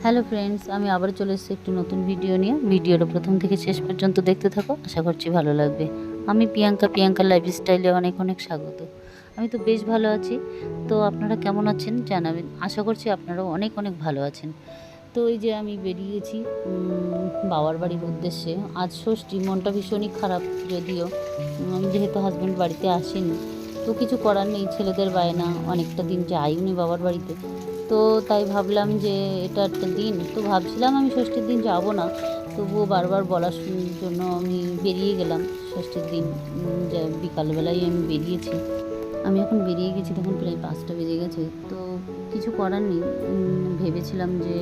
Hello friends, আমি আবার চলে এসেছি একটি নতুন ভিডিও নিয়ে। ভিডিওটা প্রথম থেকে শেষ পর্যন্ত দেখতে থাকো, আশা করছি ভালো লাগবে। আমি প্রিয়াঙ্কার লাইফস্টাইলে অনেক অনেক স্বাগত। আমি তো বেশ ভালো আছি। তো আপনারা কেমন আছেন জানাবেন, আশা করছি আপনারাও অনেক অনেক ভালো আছেন। তো এই যে আমি বেরিয়েছি বাবার বাড়ির উদ্দেশ্যে। আজ ষষ্ঠী, মনটা ভীষণই খারাপ যদিও, যেহেতু হাজব্যান্ড বাড়িতে আসেনি। তো কিছু করার নেই, ছেলেদের বায়না, অনেকটা দিন যাইনি বাবার বাড়িতে। তো তাই ভাবলাম যে এটা একটা দিন, তো ভাবছিলাম আমি ষষ্ঠীর দিন যাব না, তবুও বারবার বলার জন্য আমি বেরিয়ে গেলাম ষষ্ঠীর দিন। বিকালবেলায় আমি বেরিয়েছি। আমি এখন বেরিয়ে গেছি, তখন প্রায় 5টা বেজে গেছে। তো কিছু করার নেই, ভেবেছিলাম যে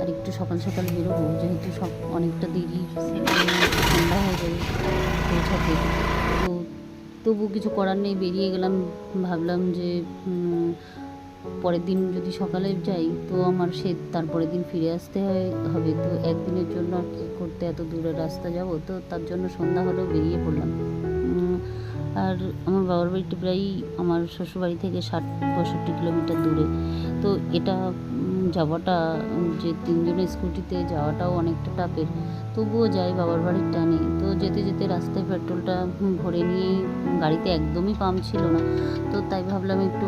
আর একটু সকাল সকাল বেরোবো, যেহেতু সব অনেকটা দেরি, সন্ধ্যা হয়ে যাবে পৌঁছাতে। তো তবু কিছু করার নেই, বেরিয়ে গেলাম। ভাবলাম যে পরের দিন যদি সকালে যাই তো আমার তারপরের দিন ফিরে আসতে হবে। তো একদিনের জন্য আর কী করতে এত দূরের রাস্তা যাব, তো তার জন্য সন্ধ্যা হলেও বেরিয়ে পড়লাম। আর আমার বাবার বাড়িটা প্রায় আমার শ্বশুরবাড়ি থেকে 60-65 কিলোমিটার দূরে। তো এটা যাওয়াটা, যে 3 জনের স্কুটিতে যাওয়াটাও অনেকটা টাফের, তবুও যাই বাবার বাড়ির টানে। তো যেতে যেতে রাস্তায় পেট্রোলটা ভরে নিয়ে, গাড়িতে একদমই পাম্প ছিল না, তো তাই ভাবলাম একটু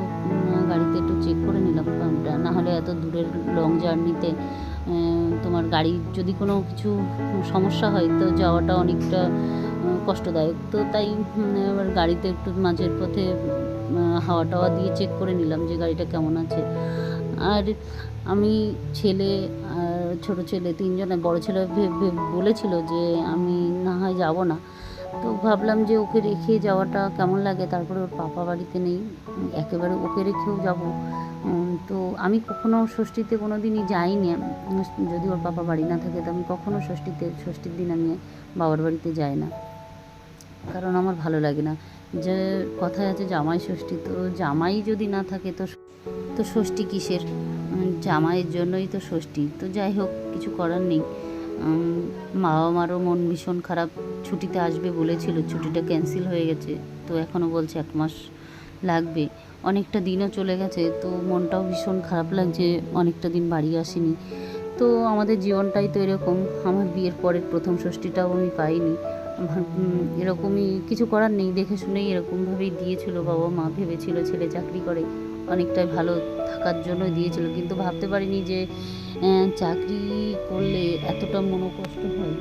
গাড়িতে একটু চেক করে নিলাম পাম্পটা। নাহলে এত দূরের লং জার্নিতে তোমার গাড়ির যদি কোনো কিছু সমস্যা হয় তো যাওয়াটা অনেকটা কষ্টদায়ক। তো তাই এবার গাড়িতে একটু মাঝের পথে হাওয়া টাওয়া দিয়ে চেক করে নিলাম যে গাড়িটা কেমন আছে। আর আমি, ছেলে আর ছোটো ছেলে, 3জনে, বড় ছেলে বলেছিল যে আমি না হয় যাব না। তো ভাবলাম যে ওকে রেখে যাওয়াটা কেমন লাগে, তারপরে ওর পাপা বাড়িতে নেই, একেবারে ওকে রেখেও যাব। তো আমি কখনো ষষ্ঠীতে কোনো দিনই যাইনি, যদি ওর পাপা বাড়ি না থাকে তো আমি কখনো ষষ্ঠীর দিন আমি বাবার বাড়িতে যাই না, কারণ আমার ভালো লাগে না। যে কথায় আছে জামাই ষষ্ঠী, তো জামাই যদি না থাকে তো ষষ্ঠী কিসের? জামাইয়ের জন্যই তো ষষ্ঠী। তো যাই হোক, কিছু করার নেই। মা আমারও মন ভীষণ খারাপ, ছুটিতে আসবে বলেছিল, ছুটিটা ক্যান্সেল হয়ে গেছে। তো এখনও বলছে 1 মাস লাগবে, অনেকটা দিনও চলে গেছে। তো মনটাও ভীষণ খারাপ লাগছে, অনেকটা দিন বাড়ি আসেনি। তো আমাদের জীবনটাই তো এরকম, আমার বিয়ের পরের প্রথম ষষ্ঠীটাও আমি পাইনি। এরকমই, কিছু করার নেই, দেখে শুনেই এরকমভাবেই দিয়েছিল বাবা মা। ভেবেছিল ছেলে চাকরি করে, অনেকটাই ভালো থাকার জন্য দিয়েছিল, কিন্তু ভাবতে পারিনি যে চাকরি করলে এতটা মনোকষ্ট হয়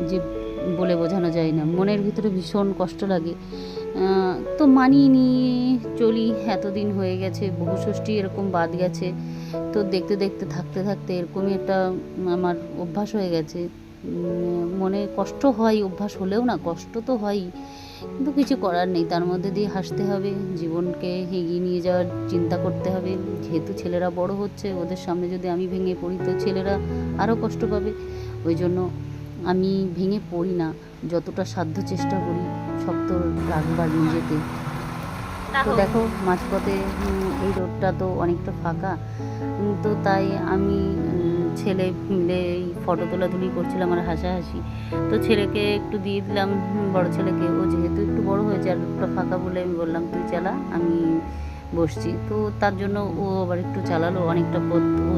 যে বলে বোঝানো যায় না। মনের ভিতরে ভীষণ কষ্ট লাগে। তো মানিয়ে নিয়ে চলি, এতদিন হয়ে গেছে, বহু ষষ্ঠী এরকম বাদ গেছে। তো দেখতে দেখতে থাকতে থাকতে এরকমই একটা আমার অভ্যাস হয়ে গেছে। মনে কষ্ট হয়, অভ্যাস হলেও না কষ্ট তো হয়ই, কিন্তু কিছু করার নেই, তার মধ্যে দিয়ে হাসতে হবে, জীবনকে এগিয়ে নিয়ে যাওয়ার চিন্তা করতে হবে। যেহেতু ছেলেরা বড় হচ্ছে, ওদের সামনে যদি আমি ভেঙে পড়ি তো ছেলেরা আরও কষ্ট পাবে। ওই জন্য আমি ভেঙে পড়ি না, যতটা সাধ্য চেষ্টা করি শক্ত রাখবার নিজেকে। তো দেখো মাঝপথে এই রোডটা তো অনেকটা ফাঁকা, তো তাই আমি ছেলে মিলে এই ফটো তোলাতুলি করছিলাম আর হাসাহাসি। তো ছেলেকে একটু দিয়ে দিলাম, বড় ছেলেকে, ও যেহেতু একটু বড় হয়েছে আর রোডটা ফাঁকা বলে আমি বললাম তুই চালা, আমি বসছি। তো তার জন্য ও আবার একটু চালালো, অনেকটা পথ ও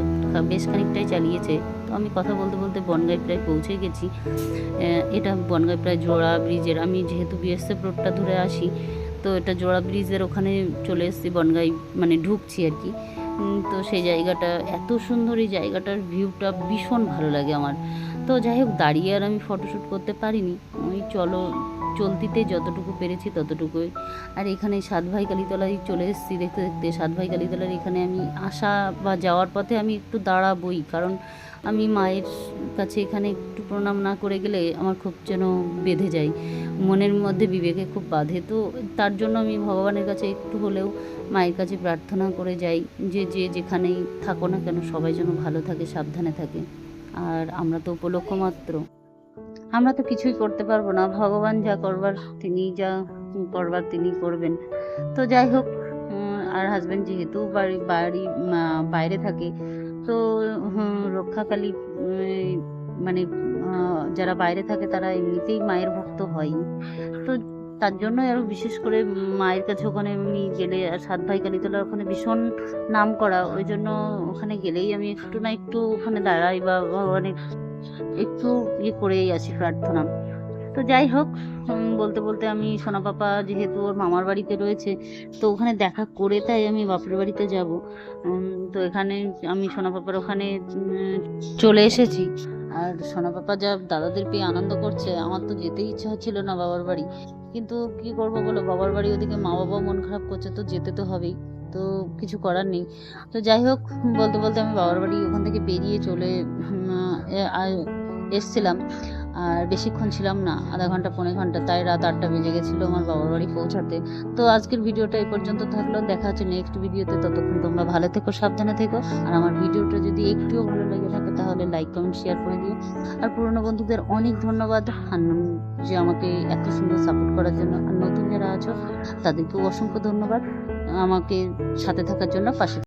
বেশ খানিকটাই চালিয়েছে। তো আমি কথা বলতে বলতে বনগাঁয় প্রায় পৌঁছে গেছি। এটা বনগাঁয় প্রায় জোড়া ব্রিজের, আমি যেহেতু বিএসএফ রোডটা ধরে আসি, তো এটা জোড়া ব্রিজের ওখানে চলে এসেছি, বনগাঁয় মানে ঢুকছি আর কি। তো সেই জায়গাটা এত সুন্দর, এই জায়গাটার ভিউটা ভীষণ ভালো লাগে আমার। তো যাই হোক, দাঁড়িয়ে আর আমি ফটোশ্যুট করতে পারিনি, ওই চলতিতে যতটুকু পেরেছি ততটুকুই। আর এখানে সাতভাই কালীতলায় চলে এসেছি দেখতে দেখতে। সাতভাই কালীতলার এখানে আমি আসা বা যাওয়ার পথে আমি একটু দাঁড়াবই, কারণ আমি মায়ের কাছে এখানে একটু প্রণাম না করে গেলে আমার খুব যেন বেঁধে যায়, মনের মধ্যে বিবেকে খুব বাধে। তো তার জন্য আমি ভগবানের কাছে একটু হলেও মায়ের কাছে প্রার্থনা করে যাই যে যেখানেই থাকো না কেন সবাই যেন ভালো থাকে, সাবধানে থাকে। আর আমরা তো উপলক্ষ মাত্র, আমরা তো কিছুই করতে পারবো না, ভগবান যা করবার তিনি করবেন। তো যাই হোক, আর হাজব্যান্ড যেহেতু বাড়ি বাইরে থাকে, তো রক্ষাকালী মানে যারা বাইরে থাকে তারা এমনিতেই মায়ের ভক্ত হয়। তো তার জন্যই আরও বিশেষ করে মায়ের কাছে ওখানে আমি গেলে, আর 7 ভাই কালীতলার ওখানে ভীষণ নাম করা, ওই জন্য ওখানে গেলেই আমি একটু না একটু ওখানে দাঁড়াই বা ভগবানের একটু করেই আসি প্রার্থনা। তো যাই হোক, বলতে বলতে আমি সোনা পাপা যেহেতু ওর মামার বাড়িতে রয়েছে, তো ওখানে দেখা করে তাই আমি বাপের বাড়িতে যাব। তো এখানে আমি সোনা পাপার ওখানে চলে এসেছি। আর সোনা পাপা যা দাদাদের পেয়ে আনন্দ করছে, আমার তো যেতেই ইচ্ছা হচ্ছিল না বাবার বাড়ি, কিন্তু কি করব বলো, বাবার বাড়ি ওদিকে মা বাবাও মন খারাপ করছে, তো যেতে তো হবেই, তো কিছু করার নেই। তো যাই হোক, বলতে বলতে আমি বাবার বাড়ি ওখান থেকে বেরিয়ে চলে এসছিলাম। আর বেশিক্ষণ ছিলাম না, আধা ঘন্টা পৌনে ঘন্টা, তাই রাত 8টা বেজে গেছিলো আমার বাবার বাড়ি পৌঁছাতে। তো আজকের ভিডিওটা এই পর্যন্ত থাকলো, দেখা হচ্ছে নেক্সট ভিডিওতে। ততক্ষণ তোমরা ভালো থেকো, সাবধানে থেকো। আর আমার ভিডিওটা যদি একটুও ভালো লেগে থাকে তাহলে লাইক কমেন্ট শেয়ার করে দিও। আর পুরনো বন্ধুদের অনেক ধন্যবাদ যে আমাকে এত সুন্দর সাপোর্ট করার জন্য। আর নতুন যারা আছো তাদেরকেও অসংখ্য ধন্যবাদ আমাকে সাথে থাকার জন্য, পাশে